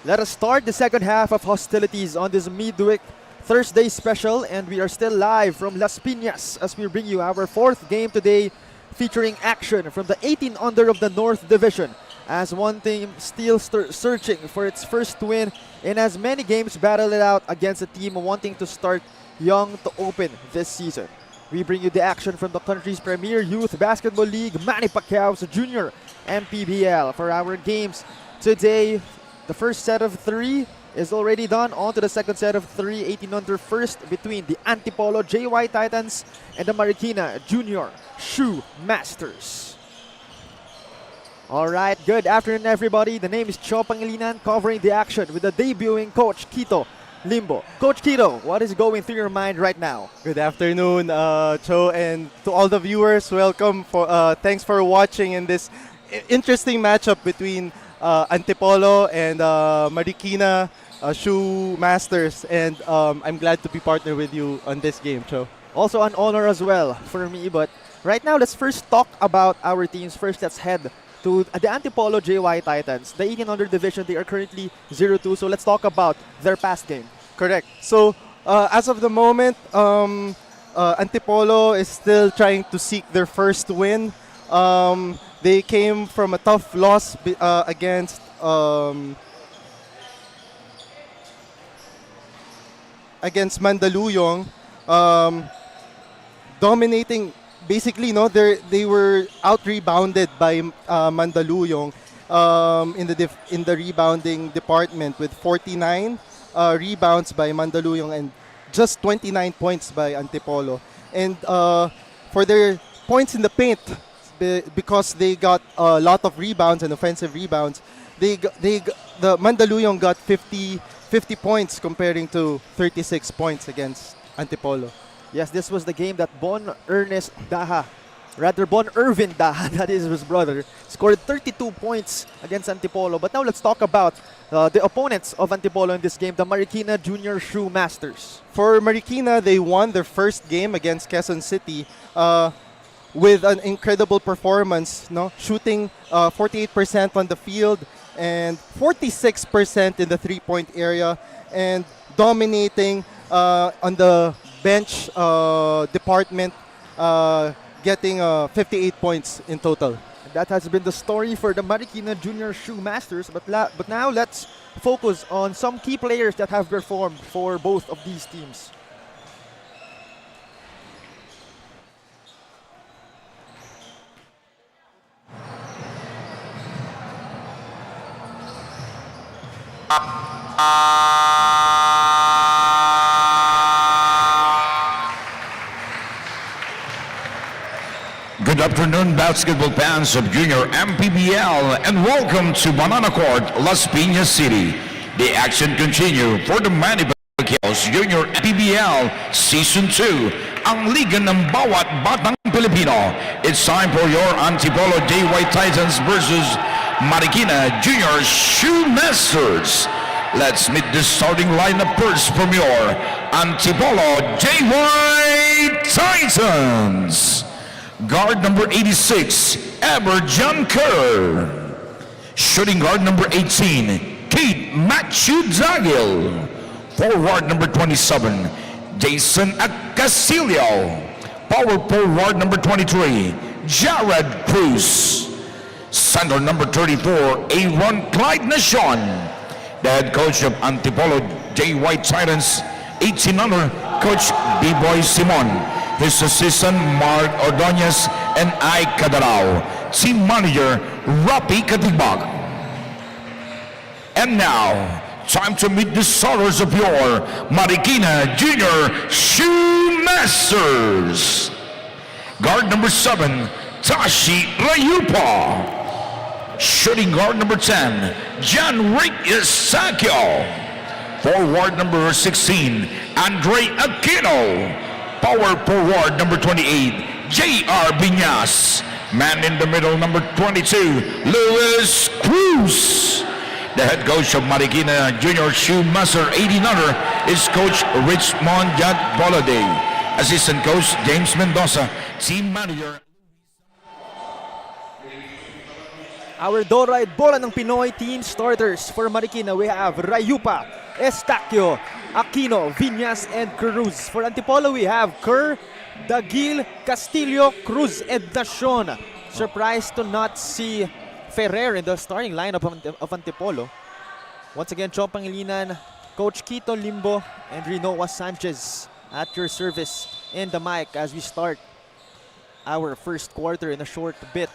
Let us start the second half of hostilities on this midweek Thursday special, and we are still live from Las Piñas as we bring you our fourth game today, featuring action from the 18 under of the North Division, as one team still searching for its first win in as many games battle it out against a team wanting to start young to open this season. We bring you the action from the country's premier youth basketball league, Manny Pacquiao's Junior MPBL. For our games today, the first set of three is already done. On to the second set of three, 18 under first between the Antipolo JY Titans and the Marikina Junior Shoemasters. Alright, good afternoon everybody. The name is Cho Pangilinan, covering the action with the debuting Coach Quito Limbo. Coach Quito, what is going through your mind right now? Good afternoon, Cho, and to all the viewers, welcome. Thanks for watching in this interesting matchup between Antipolo and Marikina Shoemasters, and I'm glad to be partnered with you on this game, Cho. Also an honor as well for me, but right now let's first talk about our teams. First, let's head to the Antipolo JY Titans. The 18 under division, they are currently 0-2, so let's talk about their past game. Correct. So, as of the moment, Antipolo is still trying to seek their first win. They came from a tough loss against Mandaluyong, dominating. Basically, they were out-rebounded by Mandaluyong in the rebounding department with 49 rebounds by Mandaluyong and just 29 points by Antipolo. And for their points in the paint, because they got a lot of rebounds and offensive rebounds, the Mandaluyong got 50 points comparing to 36 points against Antipolo. Yes, this was the game that Bon Irvin Daha, that is his brother, scored 32 points against Antipolo. But now let's talk about the opponents of Antipolo in this game, the Marikina Junior Shoemasters. For Marikina, they won their first game against Quezon City with an incredible performance, shooting 48% on the field and 46% in the three-point area, and dominating on the bench department, getting 58 points in total. That has been the story for the Marikina Junior Shoemasters, but now let's focus on some key players that have performed for both of these teams. Good afternoon, basketball fans of Junior MPBL, and welcome to Banana Court, Las Piñas City. The action continue for the Manny Pacquiao's Junior MPBL Season 2, ang liga ng bawat batang Pilipino. It's time for your Antipolo JY Titans versus Marikina Junior Shoemasters. Let's meet the starting lineup first from your Antipolo JY Titans. Guard number 86, John Kerr. Shooting guard number 18, Kate Matthew Dagil. Forward number 27, Jason Acasilio. Power forward number 23, Jared Cruz. Center number 34, Aaron Clyde Nation. The head coach of Antipolo JY Titans, 18 under, Coach B-Boy Simon. His assistant, Mark Ordonez and Ike Cadarao. Team manager, Rapi Katibag. And now, time to meet the starters of your Marikina Junior Shoemasters. Guard number 7, Tashi Layupa. Shooting guard number 10, John Rick Isakio. Forward number 16, Andre Aquino. Power forward number 28, J.R. Piñas. Man in the middle, number 22, Luis Cruz. The head coach of Marikina Junior Shoemaster 18 under is Coach Richmond Jad Boladay. Assistant coach James Mendoza. Team manager Our Dorite Bola ng Pinoy team starters for Marikina, we have Rayupa, Estacio, Aquino, Piñas, and Cruz. For Antipolo, we have Kerr, Dagil, Castillo, Cruz, and Dashon. Surprised to not see Ferrer in the starting lineup of Antipolo. Once again, Chong Pangilinan, Coach Quito Limbo, and Rinoa Sanchez at your service in the mic as we start our first quarter in a short bit.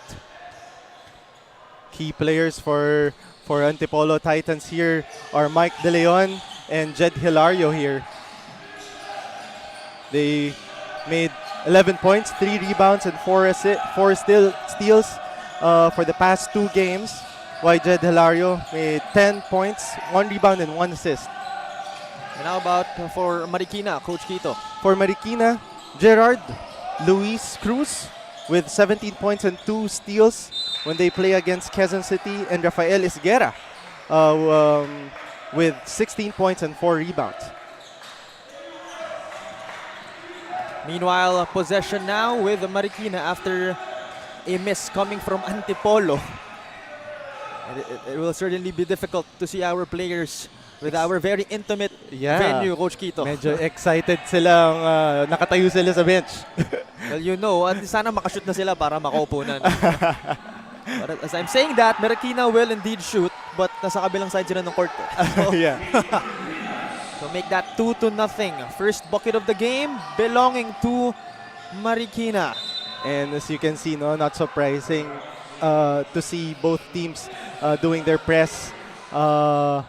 Key players for Antipolo Titans here are Mike De Leon and Jed Hilario here. They made 11 points, 3 rebounds, and 4 steals for the past 2 games. While Jed Hilario made 10 points, 1 rebound, and 1 assist. And how about for Marikina, Coach Quito? For Marikina, Gerard Luis Cruz with 17 points and 2 steals when they play against Quezon City, and Rafael Isguera with 16 points and 4 rebounds. Meanwhile, possession now with Marikina after a miss coming from Antipolo. And it will certainly be difficult to see our players with our very intimate venue, Coach Quito. Medyo excited silang nakatayo sila sa bench. Well, you know, at sana makashoot na sila para makaupo na. But as I'm saying that, Marikina will indeed shoot, but nasa kabilang side sila ng court. So, Yeah. so make that 2-0. First bucket of the game belonging to Marikina. And as you can see, no, not surprising to see both teams doing their press. And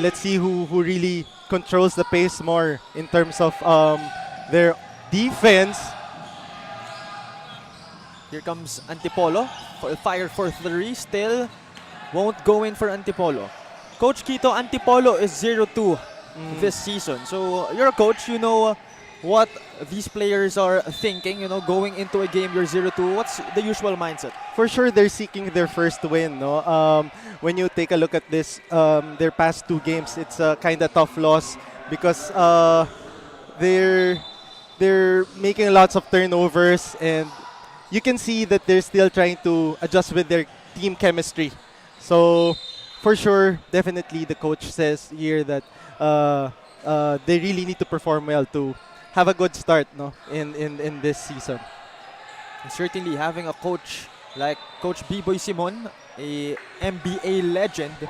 let's see who really controls the pace more in terms of their defense. Here comes Antipolo. Fire for 3. Still won't go in for Antipolo. Coach Quito, Antipolo is 0-2 this season. So you're a coach, you know what these players are thinking. You know, going into a game, you're 0-2. What's the usual mindset? For sure, they're seeking their first win. No, when you take a look at this, their past 2 games, it's a kind of tough loss because they're making lots of turnovers, and you can see that they're still trying to adjust with their team chemistry. So, for sure, definitely the coach says here that they really need to perform well to have a good start, no, in this season. And certainly having a coach like Coach B-Boy Simon, a MBA legend,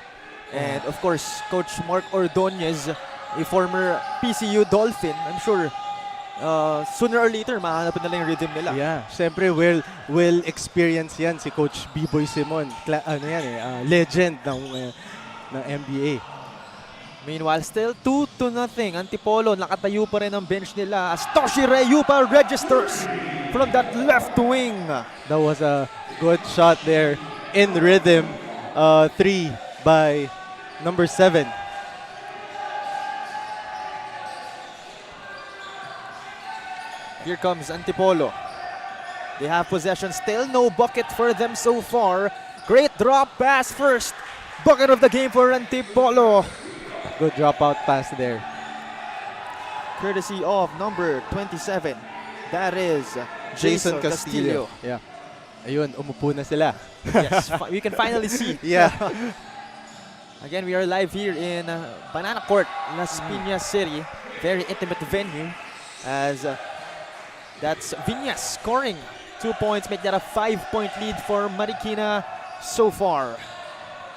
and of course Coach Mark Ordonez, a former PCU Dolphin. I'm sure sooner or later mahanap nila yung rhythm nila. Yeah, syempre well experience yan si Coach B-Boy Simon. Legend ng MBA. Meanwhile, still 2-0. Antipolo, nakatayo pa rin ang bench nila as Toshi Rayupa registers from that left wing. That was a good shot there in rhythm. 3 by number 7. Here comes Antipolo. They have possession still. No bucket for them so far. Great drop pass first. Bucket of the game for Antipolo. Good dropout pass there. Courtesy of number 27. That is Jason Castillo. Yeah. Ayun, umupo na sila. Yes, we can finally see. Yeah. Again, we are live here in Banana Court, Las Piñas City. Very intimate venue as that's Piñas scoring 2 points, make that a 5-point lead for Marikina so far.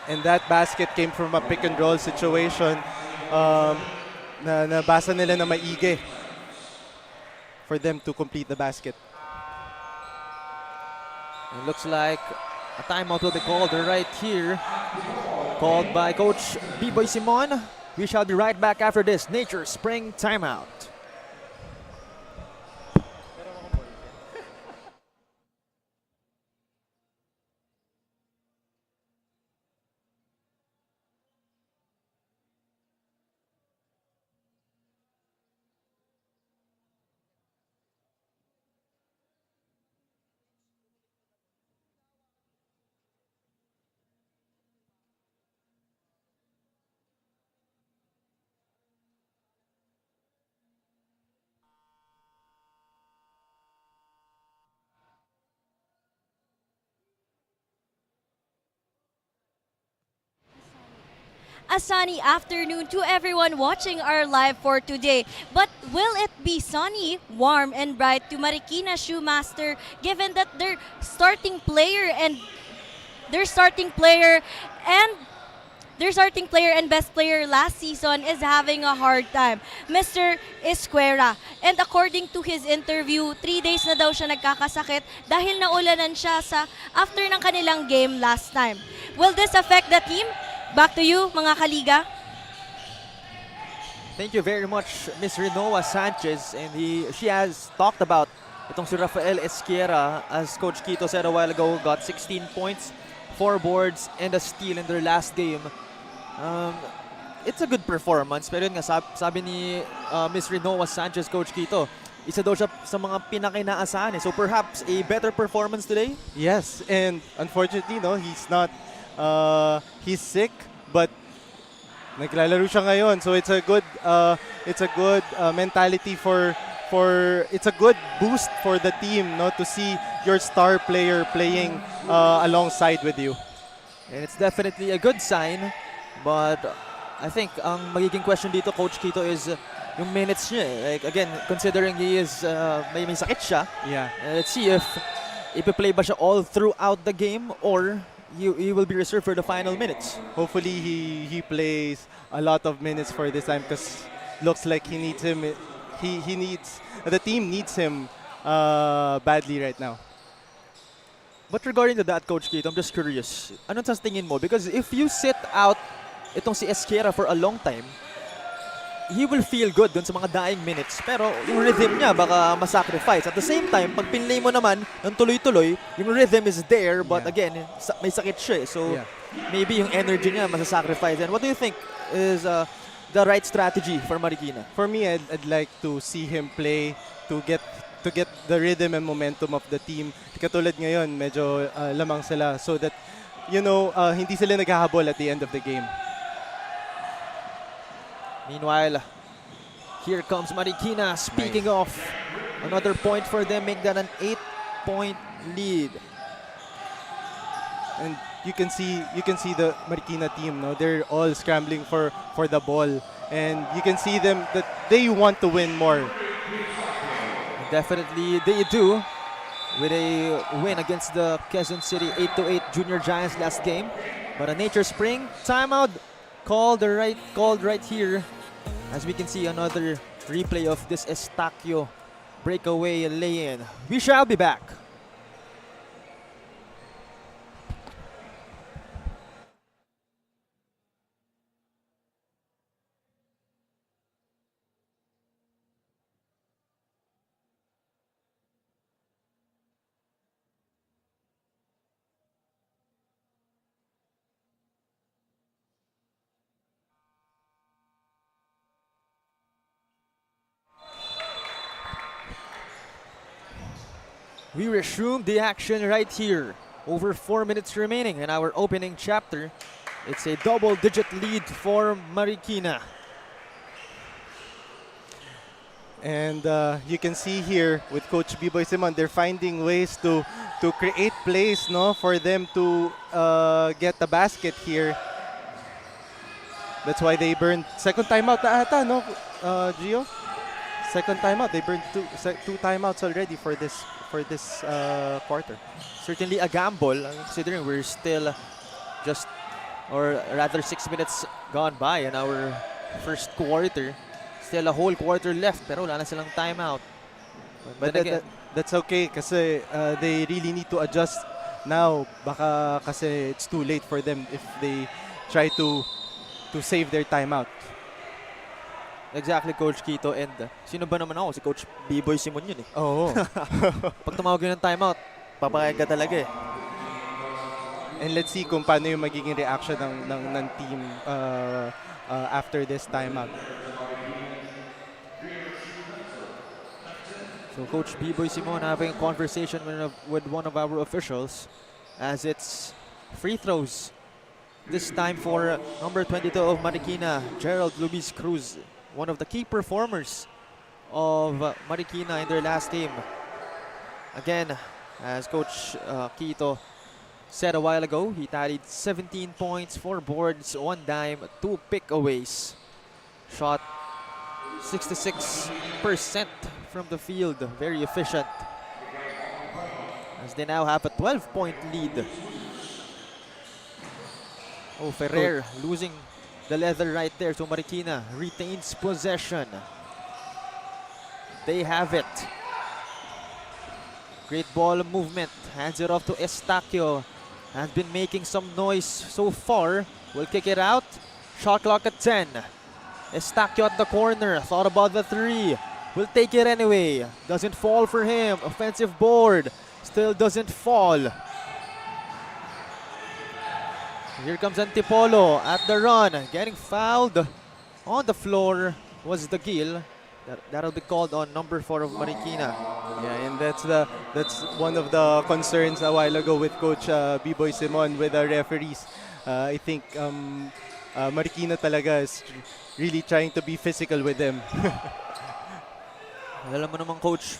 And that basket came from a pick and roll situation. Nabasa nila na maigi for them to complete the basket. It looks like a timeout will be called right here. Called by Coach B-Boy Simon. We shall be right back after this Nature Spring timeout. a sunny afternoon to everyone watching our live for today. But will it be sunny, warm, and bright to Marikina Shoemaster given that their starting player and their starting player and best player last season is having a hard time, Mr. Esquera. And according to his interview, 3 days na daw siya nagkakasakit dahil naulanan siya after ng kanilang game last time. Will this affect the team? Back to you, mga kaliga. Thank you very much, Miss Renoa Sanchez. And she has talked about itong si Rafael Esquera, as Coach Quito said a while ago, got 16 points, 4 boards, and a steal in their last game. It's a good performance, pero yun nga, sabi ni Miss Renoa Sanchez, Coach Quito, isa daw siya sa mga pinakinaasahan. So perhaps a better performance today? Yes, and unfortunately, no, he's not, he's sick, but naglalaro siya ngayon. So it's a good mentality it's a good boost for the team, no, to see your star player playing alongside with you. And it's definitely a good sign, but I think ang magiging question dito, Coach Quito, is yung minutes niya. Like, again, considering he is may sakit siya. Yeah. Let's see if ipi-play ba siya all throughout the game or he will be reserved for the final minutes. Hopefully he plays a lot of minutes for this time because looks like he needs him. The team needs him badly right now. But regarding to that, Coach Quito, I'm just curious. Anong sa tingin mo? Because if you sit out itong si Esquera for a long time, he will feel good dun sa mga dying minutes. Pero yung rhythm niya baka masacrifice. At the same time, pag pinlay mo naman ng tuloy-tuloy, yung rhythm is there, but again, may sakit siya. So maybe yung energy niya masasacrifice. And what do you think is the right strategy for Marikina? For me, I'd like to see him play to get the rhythm and momentum of the team. Katulad ngayon, medyo lamang sila so that, hindi sila naghahabol at the end of the game. Meanwhile, here comes Marikina. Speaking of, another point for them, make that an 8-point lead. And you can see the Marikina team, no? They're all scrambling for the ball, and you can see them that they want to win more. Definitely they do, with a win against the Quezon City 8-8 Junior Giants last game. But a Nature Spring timeout called right here, as we can see another replay of this Estacio breakaway lay-in. We shall be back. We resume the action right here. Over 4 minutes remaining in our opening chapter. It's a double-digit lead for Marikina. And you can see here with Coach B-Boy Simon, they're finding ways to create plays, no, for them to get the basket here. That's why they burned second timeout na ata, no, Gio? Second timeout. They burned two timeouts already for this quarter. Certainly a gamble, considering we're still or rather 6 minutes gone by in our first quarter. Still a whole quarter left, pero wala na silang timeout. But that's okay kasi they really need to adjust now. Baka kasi it's too late for them if they try to save their timeout. Exactly, Coach Quito. And sino ba naman ako? Si Coach B-Boy Simon yun eh. Oo. Pag tumawag yun ng timeout, papakayag ka talaga eh. And let's see kung paano yung magiging reaction ng team after this timeout. So Coach B-Boy Simon having a conversation with one of our officials as it's free throws. This time for number 22 of Marikina, Gerald Luis Cruz, one of the key performers of Marikina in their last game. Again, as Coach Quito said a while ago, he tallied 17 points, 4 boards, 1 dime, 2 pickaways. Shot 66% from the field, very efficient. As they now have a 12-point lead. Oh, Ferrer losing the leather right there to Marikina. Retains possession. They have it. Great ball movement. Hands it off to Estacio. Has been making some noise so far. Will kick it out. Shot clock at 10. Estacio at the corner. Thought about the 3. Will take it anyway. Doesn't fall for him. Offensive board. Still doesn't fall. Here comes Antipolo at the run. Getting fouled on the floor was the Gil. That'll be called on number 4 of Marikina. Yeah, and that's one of the concerns a while ago with Coach B-Boy Simon with the referees. I think Marikina talaga is really trying to be physical with them. Alam mo naman, Coach,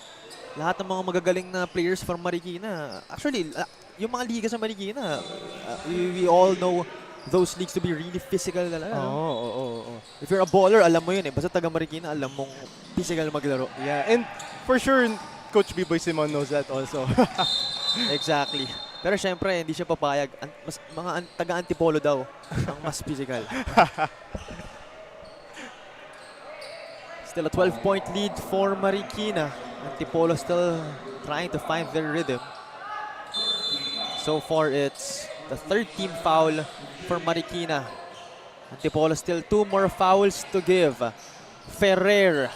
lahat ng mga magagaling na players from Marikina, actually, yung mga liga sa Marikina, we all know those leagues to be really physical talaga. Oh. If you're a baller, alam mo yun eh. Basta taga Marikina, alam mong physical maglaro. Yeah, and for sure, Coach B-Boy Simon knows that also. Exactly. Pero syempre, hindi siya papayag. Mga taga Antipolo daw ang mas physical. Still a 12-point lead for Marikina. Antipolo still trying to find their rhythm. So far, it's the 3rd team foul for Marikina. Antipolo still 2 more fouls to give. Ferrer.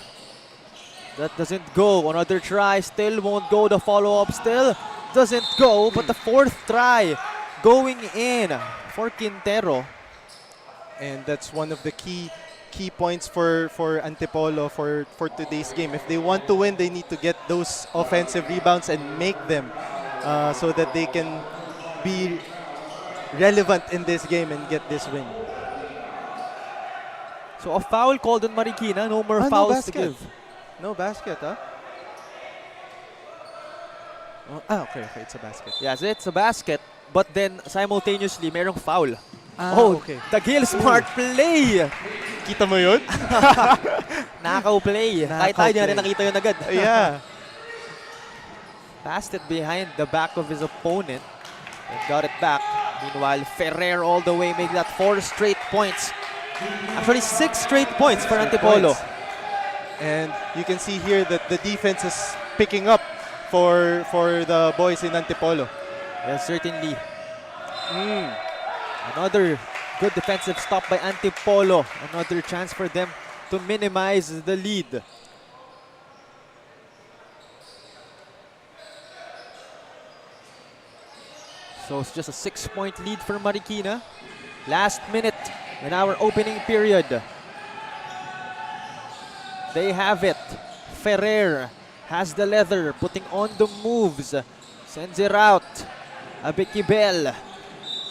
That doesn't go. Another try. Still won't go. The follow-up still doesn't go. But the 4th try going in for Quintero. And that's one of the key points for Antipolo for today's game. If they want to win, they need to get those offensive rebounds and make them so that they can be relevant in this game and get this win. So a foul called on Marikina. No more fouls to give. No basket, huh? Okay, it's a basket. Yes, it's a basket. But then simultaneously, merong foul. Okay. The Gil smart play. Kita mo yun? Nakaw play. Kahit tayo di na rin nakita yun agad. Yeah. Passed it behind the back of his opponent and got it back. Meanwhile, Ferrer all the way made that 4 straight points. Actually, 6 straight points for Antipolo. And you can see here that the defense is picking up for the boys in Antipolo. Yes, certainly. Another good defensive stop by Antipolo. Another chance for them to minimize the lead. So it's just a 6-point lead for Marikina. Last minute in our opening period. They have it. Ferrer has the leather, putting on the moves. Sends it out. Abekibel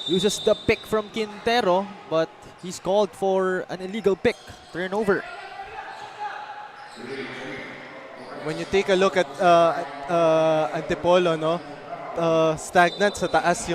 uses the pick from Quintero, but he's called for an illegal pick. Turnover. When you take a look at Antipolo, no, stagnant sa taas